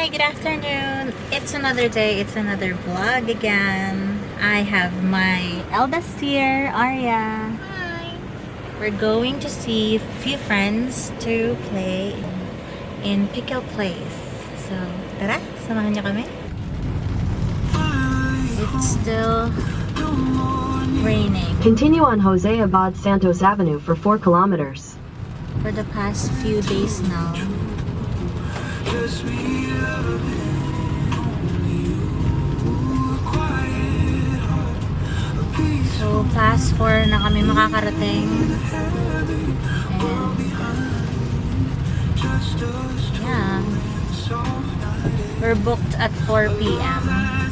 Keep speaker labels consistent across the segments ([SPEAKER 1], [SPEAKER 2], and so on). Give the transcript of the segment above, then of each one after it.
[SPEAKER 1] Hi, good afternoon. It's another day, it's another vlog again. I have my eldest here, Arya. Hi. We're going to see a few friends to play in Pickle Place. So, tara, samahan niyo kami. It's still raining.
[SPEAKER 2] Continue on Jose Abad Santos Avenue for 4 kilometers.
[SPEAKER 1] For the past few days now. So, past 4 na kami makakarating. And, yeah. We're booked at 4 p.m.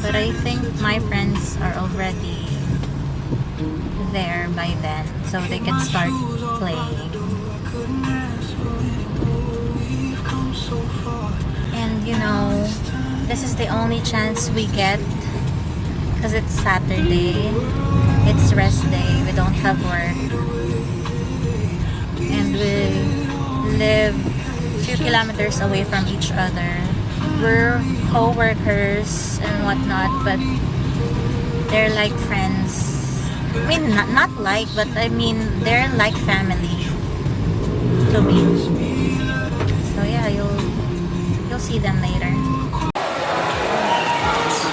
[SPEAKER 1] But I think my friends are already there by then. So, they can start playing. And, you know, this is the only chance we get because it's Saturday. It's rest day. We don't have work. And we live 2 kilometers away from each other. We're co-workers and whatnot, but they're like friends. I mean, not like, but I mean, they're like family to me. So yeah, you'll see them later.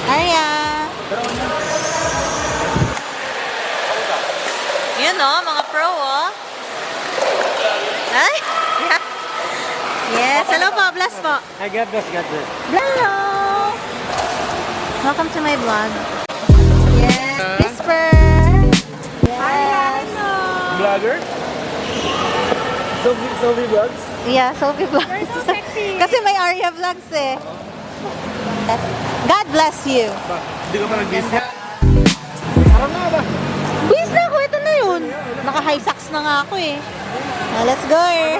[SPEAKER 1] Arya! Yun o, mga pro o. Ay! Yes, hello po, bless po.
[SPEAKER 3] I got this.
[SPEAKER 1] Hello! Welcome to my vlog. Yes, Whisper! Yes!
[SPEAKER 3] Vlogger? Sophie vlogs?
[SPEAKER 1] Yeah, Sophie vlogs.
[SPEAKER 4] You're so sexy.
[SPEAKER 1] Kasi may Arya vlogs eh. Yes. God bless you.
[SPEAKER 3] Hindi ka pa nag-bis niya? Parang nga ba?
[SPEAKER 1] Bis na ako, ito na yun. Naka-high socks na nga ako eh. Now, let's go eh.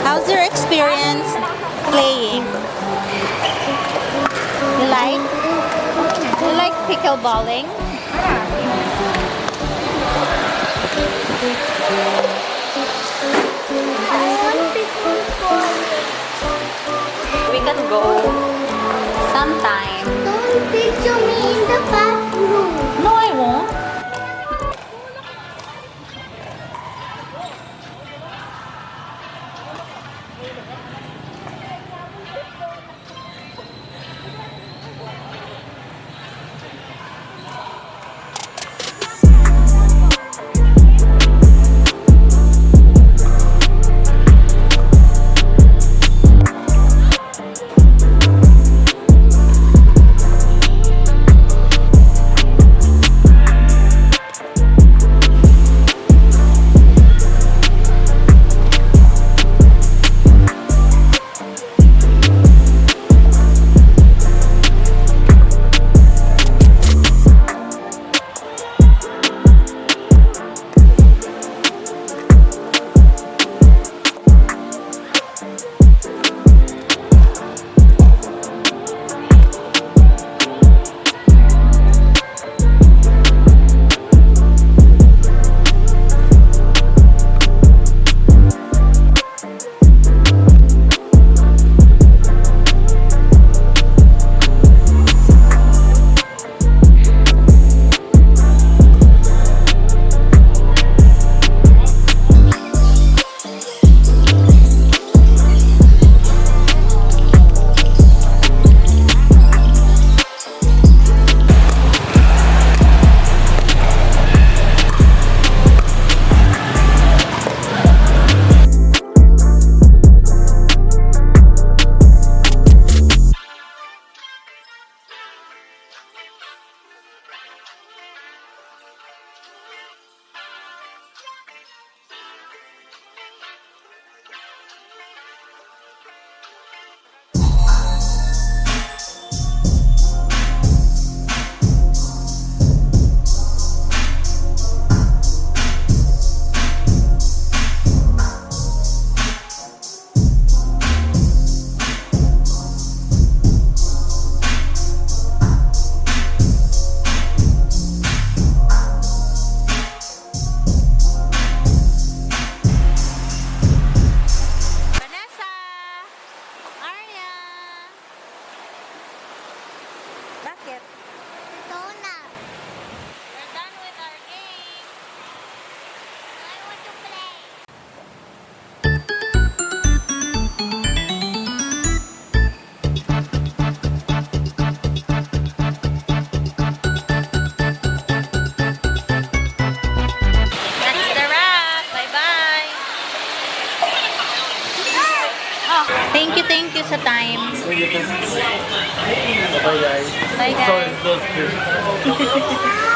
[SPEAKER 1] How's your experience playing? You like? You like pickleballing? We can go sometime.
[SPEAKER 4] Don't picture me in the bathroom.
[SPEAKER 1] No, I won't.
[SPEAKER 3] Bye guys.
[SPEAKER 1] Bye, guys.
[SPEAKER 3] So exhausted.